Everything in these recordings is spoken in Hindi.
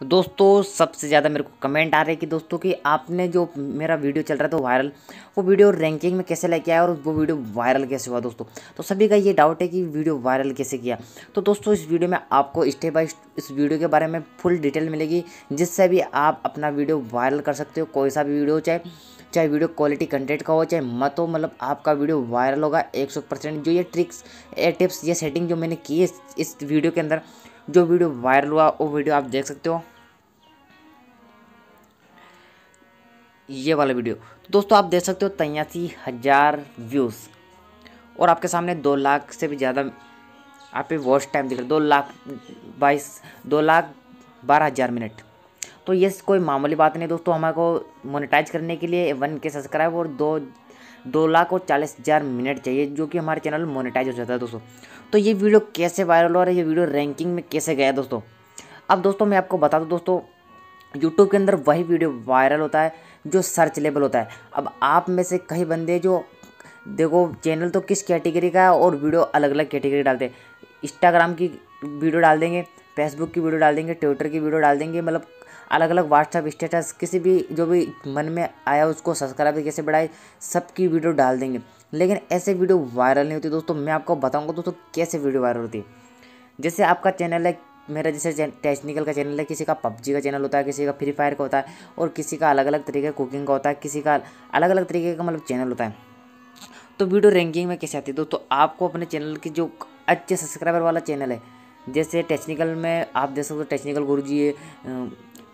दोस्तों सबसे ज़्यादा मेरे को कमेंट आ रहे हैं कि दोस्तों कि आपने जो मेरा वीडियो चल रहा था वायरल, वो वीडियो रैंकिंग में कैसे लेके आया और वो वीडियो वायरल कैसे हुआ। दोस्तों तो सभी का ये डाउट है कि वीडियो वायरल कैसे किया। तो दोस्तों इस वीडियो में आपको स्टेप बाय इस वीडियो के बारे में फुल डिटेल मिलेगी, जिससे भी आप अपना वीडियो वायरल कर सकते हो। कोई सा भी वीडियो, चाहे वीडियो क्वालिटी कंटेंट का हो चाहे मत हो, मतलब आपका वीडियो वायरल होगा 100%। जो ये ट्रिक्स, ये टिप्स, ये सेटिंग जो मैंने की है इस वीडियो के अंदर, जो वीडियो वायरल हुआ वो वीडियो आप देख सकते हो, ये वाला वीडियो। तो दोस्तों आप देख सकते हो 83,000 व्यूज़ और आपके सामने 2 लाख से भी ज़्यादा आप पे वॉच टाइम दिख रहा है। 2,12,000 मिनट। तो ये कोई मामूली बात नहीं दोस्तों। हमारे को मोनेटाइज करने के लिए 1K सब्सक्राइब और 2,40,000 मिनट चाहिए, जो कि हमारे चैनल मोनेटाइज हो जाता है दोस्तों। तो ये वीडियो कैसे वायरल हो रहा है, ये वीडियो रैंकिंग में कैसे गया दोस्तों। अब दोस्तों मैं आपको बता दूं दोस्तों, यूट्यूब के अंदर वही वीडियो वायरल होता है जो सर्च लेबल होता है। अब आप में से कई बंदे जो देखो, चैनल तो किस कैटेगरी का है और वीडियो अलग अलग कैटेगरी डालते हैं। इंस्टाग्राम की वीडियो डाल देंगे, फेसबुक की वीडियो डाल देंगे, ट्विटर की वीडियो डाल देंगे, मतलब अलग अलग व्हाट्सएप स्टेटस, किसी भी जो भी मन में आया उसको सब्सक्राइबर कैसे बढ़ाए, सबकी वीडियो डाल देंगे। लेकिन ऐसे वीडियो वायरल नहीं होती दोस्तों। मैं आपको बताऊँगा दोस्तों कैसे वीडियो वायरल होती है। जैसे आपका चैनल है, मेरा जैसे टेक्निकल का चैनल है, किसी का पबजी का चैनल होता है, किसी का फ्री फायर का होता है, और किसी का अलग अलग तरीके का कुकिंग का होता है, किसी का अलग अलग तरीके का मतलब चैनल होता है। तो वीडियो रैंकिंग में कैसे आती है दोस्तों, आपको अपने चैनल की जो अच्छे सब्सक्राइबर वाला चैनल है, जैसे टेक्निकल में आप देख सकते हो, टेक्निकल गुरुजी है,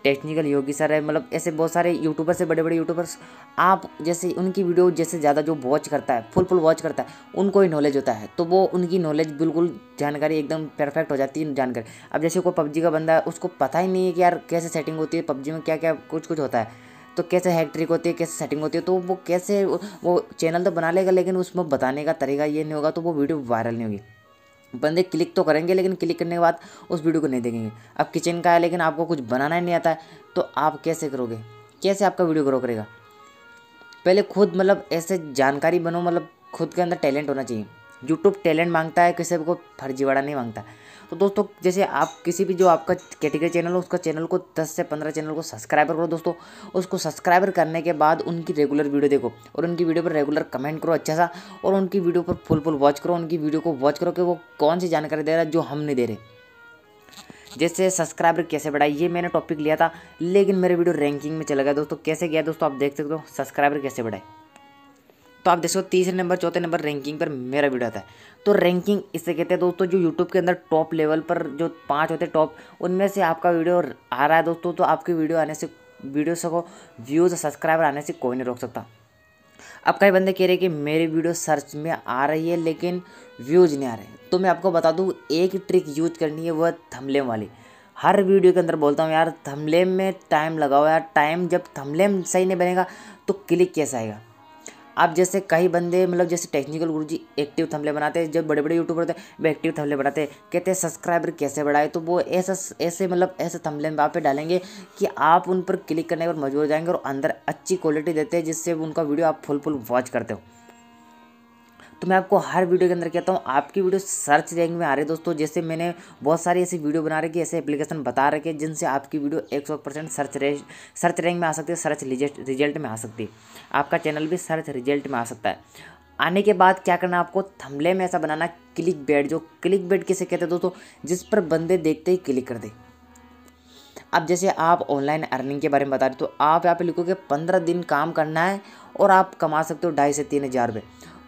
टेक्निकल योगी सर है, मतलब ऐसे बहुत सारे यूट्यूबर्स है, बड़े बड़े यूट्यूबर्स। आप जैसे उनकी वीडियो जैसे ज़्यादा जो वॉच करता है, फुल वॉच करता है, उनको ही नॉलेज होता है, तो वो उनकी नॉलेज बिल्कुल जानकारी एकदम परफेक्ट हो जाती है जानकारी। अब जैसे कोई पबजी का बंदा है, उसको पता ही नहीं है कि यार कैसे सेटिंग होती है पबजी में, क्या क्या कुछ कुछ होता है, तो कैसे हैक ट्रिक होती है, कैसे सेटिंग होती है, तो वो कैसे वो चैनल तो बना लेगा, लेकिन उसमें बताने का तरीका ये नहीं होगा, तो वो वीडियो वायरल नहीं होगी। बंदे क्लिक तो करेंगे, लेकिन क्लिक करने के बाद उस वीडियो को नहीं देखेंगे। अब किचन का है, लेकिन आपको कुछ बनाना ही नहीं आता है, तो आप कैसे करोगे, कैसे आपका वीडियो ग्रो करेगा। पहले खुद मतलब ऐसे जानकारी बनो, मतलब खुद के अंदर टैलेंट होना चाहिए। यूट्यूब टैलेंट मांगता है, किसी को फर्जीवाड़ा नहीं मांगता। तो दोस्तों जैसे आप किसी भी जो आपका कैटेगरी चैनल हो, उसका चैनल को 10 से 15 चैनल को सब्सक्राइबर करो दोस्तों। उसको सब्सक्राइबर करने के बाद उनकी रेगुलर वीडियो देखो और उनकी वीडियो पर रेगुलर कमेंट करो अच्छा सा, और उनकी वीडियो पर फुल वॉच करो। उनकी वीडियो को वॉच करो कि वो कौन सी जानकारी दे रहा है जो हम नहीं दे रहे। जैसे सब्सक्राइबर कैसे बढ़ाए, ये मैंने टॉपिक लिया था, लेकिन मेरे वीडियो रैंकिंग में चला गया दोस्तों। कैसे गया दोस्तों, आप देख सकते हो सब्सक्राइबर कैसे बढ़ाए। तो आप देख सकते हो तीसरे नंबर चौथे नंबर रैंकिंग पर मेरा वीडियो आता है। तो रैंकिंग इसे कहते हैं दोस्तों, जो यूट्यूब के अंदर टॉप लेवल पर जो 5 होते हैं टॉप, उनमें से आपका वीडियो आ रहा है दोस्तों, तो आपकी वीडियो आने से, वीडियो से को व्यूज़ सब्सक्राइबर आने से कोई नहीं रोक सकता। अब कई बंदे कह रहे हैं कि मेरी वीडियो सर्च में आ रही है लेकिन व्यूज़ नहीं आ रहे, तो मैं आपको बता दूं एक ट्रिक यूज करनी है, वह थंबनेल वाली। हर वीडियो के अंदर बोलता हूँ यार, थंबनेल में टाइम लगाओ यार। टाइम जब थंबनेल सही नहीं बनेगा तो क्लिक कैसे आएगा। आप जैसे कई बंदे, मतलब जैसे टेक्निकल गुरुजी एक्टिव थंबनेल बनाते हैं, जब बड़े बड़े यूट्यूबर होते हैं वो एक्टिव थंबनेल बनाते हैं, कहते हैं सब्सक्राइबर कैसे बढ़ाए, तो वो ऐसे मतलब ऐसे थंबनेल आप पे डालेंगे कि आप उन पर क्लिक करने पर मजबूर हो जाएंगे, और अंदर अच्छी क्वालिटी देते हैं, जिससे उनका वीडियो आप फुल वॉच करते हो। तो मैं आपको हर वीडियो के अंदर कहता हूँ, आपकी वीडियो सर्च रैंक में आ रही है दोस्तों। जैसे मैंने बहुत सारी ऐसी वीडियो बना रखी है, ऐसे एप्लीकेशन बता रखे हैं, जिनसे आपकी वीडियो 100% सर्च रैंक में आ सकती है, सर्च रिजल्ट में आ सकती है। आपका चैनल भी सर्च रिजल्ट में आ सकता है। आने के बाद क्या करना, आपको थंबनेल में ऐसा बनाना क्लिक बेट। जो क्लिक बेट किसे कहते हैं दोस्तों, जिस पर बंदे देखते ही क्लिक कर दे। अब जैसे आप ऑनलाइन अर्निंग के बारे में बता रहे, तो आप यहाँ पे लिखोगे 15 दिन काम करना है और आप कमा सकते हो 2,500 से 3,000 रुपये,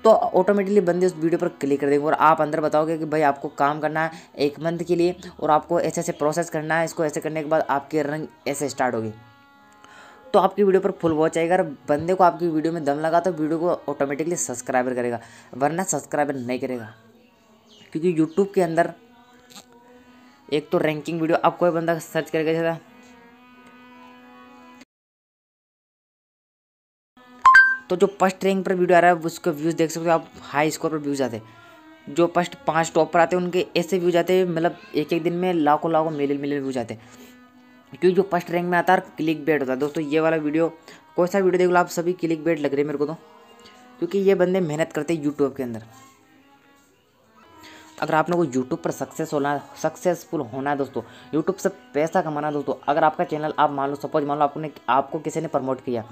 तो ऑटोमेटिकली बंदे उस वीडियो पर क्लिक कर देंगे। और आप अंदर बताओगे कि भाई आपको काम करना है 1 मंथ के लिए, और आपको ऐसे ऐसे प्रोसेस करना है, इसको ऐसे करने के बाद आपकी अर्निंग ऐसे स्टार्ट होगी, तो आपकी वीडियो पर फुल वॉच आएगा। अगर बंदे को आपकी वीडियो में दम लगा तो वीडियो को ऑटोमेटिकली सब्सक्राइबर करेगा, वरना सब्सक्राइबर नहीं करेगा। क्योंकि यूट्यूब के अंदर एक तो रैंकिंग वीडियो, अब कोई बंदा सर्च करेगा जैसा, तो जो फर्स्ट रैंक पर वीडियो आ रहा है उसके व्यूज़ देख सकते हो आप, हाई स्कोर पर व्यूज़ आते हैं। जो फर्स्ट 5 टॉप पर आते हैं उनके ऐसे व्यूज आते हैं, मतलब एक दिन में लाखों मिलियन व्यूज आते हैं, क्योंकि जो फर्स्ट रैंक में आता है क्लिक बेट होता है दोस्तों। ये वाला वीडियो, कोई सा वीडियो देख लो आप, सभी क्लिक बेट लग रहे हैं मेरे को तो, क्योंकि ये बंदे मेहनत करते हैं यूट्यूब के अंदर। अगर आपने को यूट्यूब पर सक्सेसफुल होना है दोस्तों, यूट्यूब से पैसा कमाना है दोस्तों, अगर आपका चैनल आप मान लो सपोज मान लो आपको किसी ने प्रमोट किया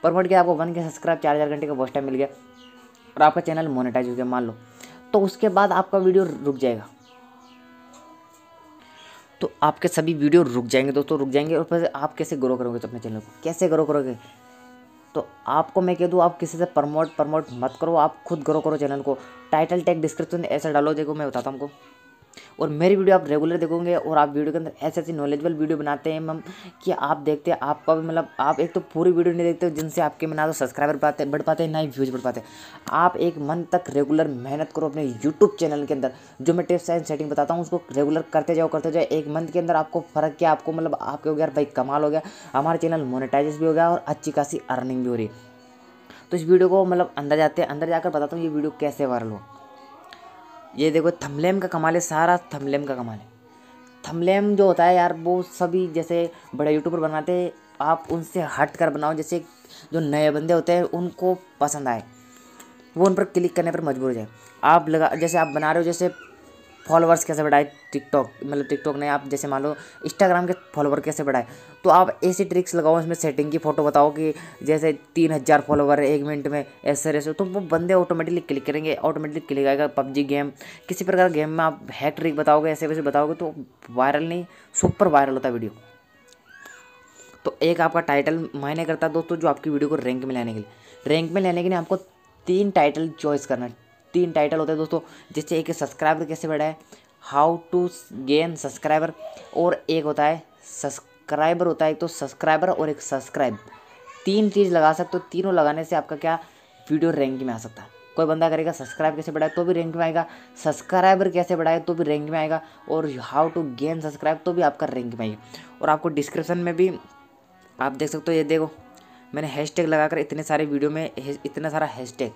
आपको 1 के सब्सक्राइब 4000 घंटे का वॉच टाइम मिल गया और आपका चैनल मोनेटाइज हो गया मान लो, तो उसके बाद आपका वीडियो रुक जाएगा। तो आपके सभी वीडियो रुक जाएंगे दोस्तों, रुक जाएंगे। और फिर आप कैसे ग्रो करोगे तो अपने चैनल को कैसे ग्रो करोगे? तो आपको मैं कह दूँ, आप किसी से प्रमोट मत करो, आप खुद ग्रो करो चैनल को। टाइटल टैग डिस्क्रिप्शन ऐसा डालो, देखो मैं बताता हूँ आपको। और मेरी वीडियो आप रेगुलर देखोगे और आप वीडियो के अंदर ऐसी नॉलेजेबल वीडियो बनाते हैं हम कि आप देखते हैं, आपका भी मतलब आप एक तो पूरी वीडियो नहीं देखते हो जिनसे आपके में ना तो सब्सक्राइबर बढ़ पाते हैं ना ही व्यूज बढ़ पाते हैं। आप एक मंथ तक रेगुलर मेहनत करो अपने यूट्यूब चैनल के अंदर, जो मैं टिप्स एंड सेटिंग बताता हूँ उसको रेगुलर करते जाओ। एक मंथ के अंदर आपको फ़र्क क्या, आपको मतलब आपके हो गया भाई कमाल हो गया, हमारा चैनल मोनेटाइज भी हो गया और अच्छी खासी अर्निंग भी हो रही है। तो इस वीडियो को मतलब अंदर जाकर बताता हूँ ये वीडियो कैसे वायरल हो। ये देखो थंबनेल का कमाल है, सारा थंबनेल का कमाल है। थंबनेल जो होता है यार वो सभी जैसे बड़े यूट्यूबर बनाते हैं, आप उनसे हट कर बनाओ, जैसे जो नए बंदे होते हैं उनको पसंद आए, वो उन पर क्लिक करने पर मजबूर हो जाए। आप जैसे आप बना रहे हो, जैसे फॉलोअर्स कैसे बढ़ाए टिकटॉक ने, आप जैसे मान लो इंस्टाग्राम के फॉलोवर कैसे बढ़ाए, तो आप ऐसी ट्रिक्स लगाओ, इसमें सेटिंग की फ़ोटो बताओ कि जैसे 3000 फॉलोवर है 1 मिनट में ऐसे, तो वो बंदे ऑटोमेटिकली क्लिक करेंगे, ऑटोमेटिकली क्लिक आएगा। पबजी गेम किसी प्रकार गेम में आप हैक ट्रिक बताओगे, ऐसे वैसे बताओगे तो वायरल नहीं सुपर वायरल होता वीडियो। तो एक आपका टाइटल मायने करता है दोस्तों, जो आपकी वीडियो को रैंक में लाने के लिए आपको 3 टाइटल चॉइस करना है। 3 टाइटल होते हैं दोस्तों, जैसे एक सब्सक्राइबर कैसे बढ़ाए, हाउ टू गेन सब्सक्राइबर, और एक होता है सब्सक्राइबर होता है, एक तो सब्सक्राइबर और एक सब्सक्राइब। 3 चीज़ लगा सकते हो, तीनों लगाने से आपका क्या वीडियो रैंक में आ सकता है। कोई बंदा करेगा सब्सक्राइब कैसे बढ़ाए तो भी रैंक में आएगा, सब्सक्राइबर कैसे बढ़ाए तो भी रैंक में आएगा, और हाउ टू गेन सब्सक्राइब तो भी आपका रैंक में आएगा। और आपको डिस्क्रिप्शन में भी आप देख सकते हो, ये देखो मैंने हैशटैग लगाकर इतने सारे वीडियो में इतना सारा हैशटैग,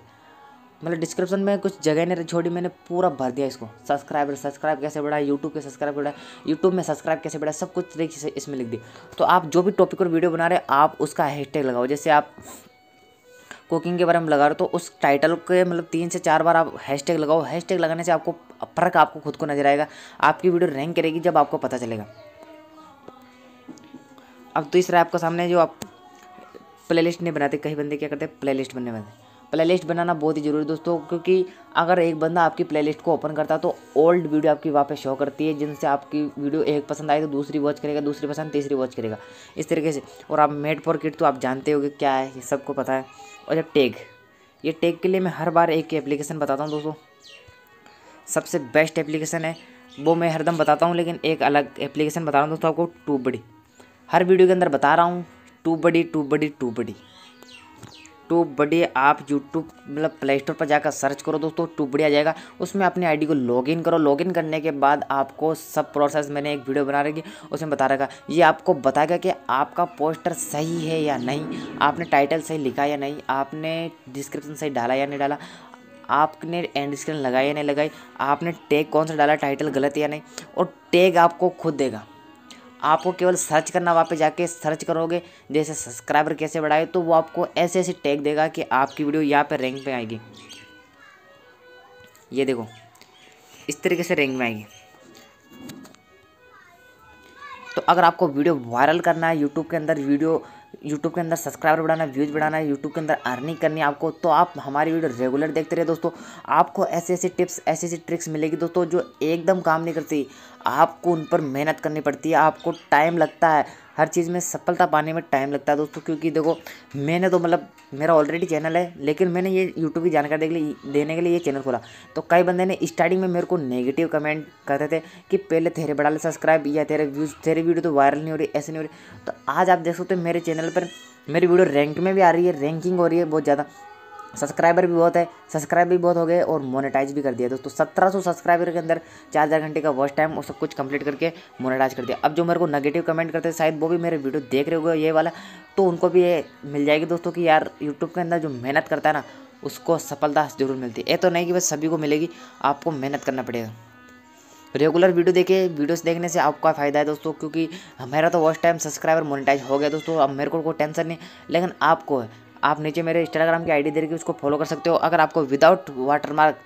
मतलब डिस्क्रिप्शन में कुछ जगह नहीं छोड़ी, मैंने पूरा भर दिया इसको। सब्सक्राइब कैसे बढ़ाए, यूट्यूब के सब्सक्राइब बढ़ाए, यूट्यूब में सब्सक्राइब कैसे बढ़ाए, सब कुछ तरीके से इसमें लिख दी। तो आप जो भी टॉपिक और वीडियो बना रहे हैं आप उसका हैशटैग लगाओ। जैसे आप कुकिंग के बारे में लगा रहे हो तो उस टाइटल के मतलब 3 से 4 बार आप हैशटैग लगाओ। हैशटैग लगाने से आपको फर्क आपको खुद को नजर आएगा, आपकी वीडियो रैंक करेगी जब आपको पता चलेगा। अब तीसरा आपके सामने, जो आप प्लेलिस्ट नहीं बनाते, कई बंदे क्या करते हैं प्लेलिस्ट बनने वाले। प्लेलिस्ट बनाना बहुत ही जरूरी है दोस्तों, क्योंकि अगर एक बंदा आपकी प्लेलिस्ट को ओपन करता है तो ओल्ड वीडियो आपकी वहाँ पे शो करती है, जिनसे आपकी वीडियो एक पसंद आई तो दूसरी वॉच करेगा, दूसरी पसंद तीसरी वॉच करेगा, इस तरीके से। और आप मेड फॉर किड तो आप जानते होगे क्या है, ये सबको पता है। और जब ये टैग के लिए मैं हर बार एक एप्लीकेशन बताता हूँ दोस्तों, सबसे बेस्ट एप्लीकेशन है वो मैं हरदम बताता हूँ, लेकिन एक अलग एप्लीकेशन बता रहा हूँ दोस्तों आपको, ट्यूबबडी। हर वीडियो के अंदर बता रहा हूँ ट्यूबबडी। आप यूट्यूब मतलब प्ले स्टोर पर जाकर सर्च करो दोस्तों, ट्यूबबडी आ जाएगा। उसमें अपनी आईडी को लॉगिन करो। लॉगिन करने के बाद आपको सब प्रोसेस, मैंने एक वीडियो बना रखी उसमें बता रखा, ये आपको बताएगा कि आपका पोस्टर सही है या नहीं, आपने टाइटल सही लिखा या नहीं, आपने डिस्क्रिप्शन सही डाला या नहीं डाला, आपने एंड स्क्रीन लगाई या नहीं लगाई, आपने टैग कौन सा डाला, टाइटल गलत या नहीं। और टैग आपको खुद देगा, आपको केवल सर्च करना, वहाँ पे जाके सर्च करोगे जैसे सब्सक्राइबर कैसे बढ़ाए, तो वो आपको ऐसे ऐसे टैग देगा कि आपकी वीडियो यहाँ पे रैंक पे आएगी। ये देखो इस तरीके से रैंक में आएगी। तो अगर आपको वीडियो वायरल करना है यूट्यूब के अंदर सब्सक्राइबर बढ़ाना है, व्यूज बढ़ाना है, यूट्यूब के अंदर अर्निंग करनी है आपको, तो आप हमारी वीडियो रेगुलर देखते रहे दोस्तों। आपको ऐसे ऐसे टिप्स, ऐसी ऐसी ट्रिक्स मिलेगी दोस्तों जो एकदम काम नहीं करती, आपको उन पर मेहनत करनी पड़ती है, आपको टाइम लगता है, हर चीज़ में सफलता पाने में टाइम लगता है दोस्तों। क्योंकि देखो मैंने तो मतलब मेरा ऑलरेडी चैनल है, लेकिन मैंने ये यूट्यूब की जानकारी देने के लिए ये चैनल खोला। तो कई बंदे ने स्टार्टिंग में मेरे को नेगेटिव कमेंट करते थे कि पहले तेरे बढ़ा ले सब्सक्राइब, या तेरे व्यूज़, तेरी वीडियो तो वायरल नहीं हो रही, ऐसे नहीं हो रही। तो आज आप देख सकते हो मेरे चैनल पर मेरी वीडियो रैंक में भी आ रही है, रैंकिंग हो रही है बहुत ज़्यादा, सब्सक्राइबर भी बहुत है, सब्सक्राइब भी बहुत हो गए और मोनेटाइज भी कर दिया दोस्तों। 1700 सब्सक्राइबर के अंदर 4000 घंटे का वॉच टाइम और सब कुछ कंप्लीट करके मोनेटाइज कर दिया। अब जो मेरे को नेगेटिव कमेंट करते हैं शायद वो भी मेरे वीडियो देख रहे होंगे ये वाला, तो उनको भी ये मिल जाएगी दोस्तों कि यार यूट्यूब के अंदर जो मेहनत करता है ना उसको सफलता जरूर मिलती है। ये तो नहीं कि बस सभी को मिलेगी, आपको मेहनत करना पड़ेगा। रेगुलर वीडियोस देखने से आपका फ़ायदा है दोस्तों, क्योंकि मेरा तो वॉच टाइम सब्सक्राइबर मोनेटाइज हो गया दोस्तों। अब मेरे को कोई टेंशन नहीं, लेकिन आपको है। आप नीचे मेरे इंस्टाग्राम की आईडी दे रखी उसको फॉलो कर सकते हो। अगर आपको विदाउट वाटरमार्क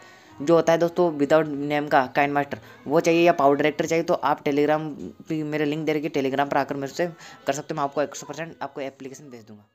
जो होता है दोस्तों विदाउट नेम का काइन मास्टर वो चाहिए, या पावर डायरेक्टर चाहिए, तो आप टेलीग्राम पे मेरे लिंक दे रखिए, टेलीग्राम पर आकर मेरे से कर सकते हो। मैं आपको 100% आपको एप्लीकेशन भेज दूँगा।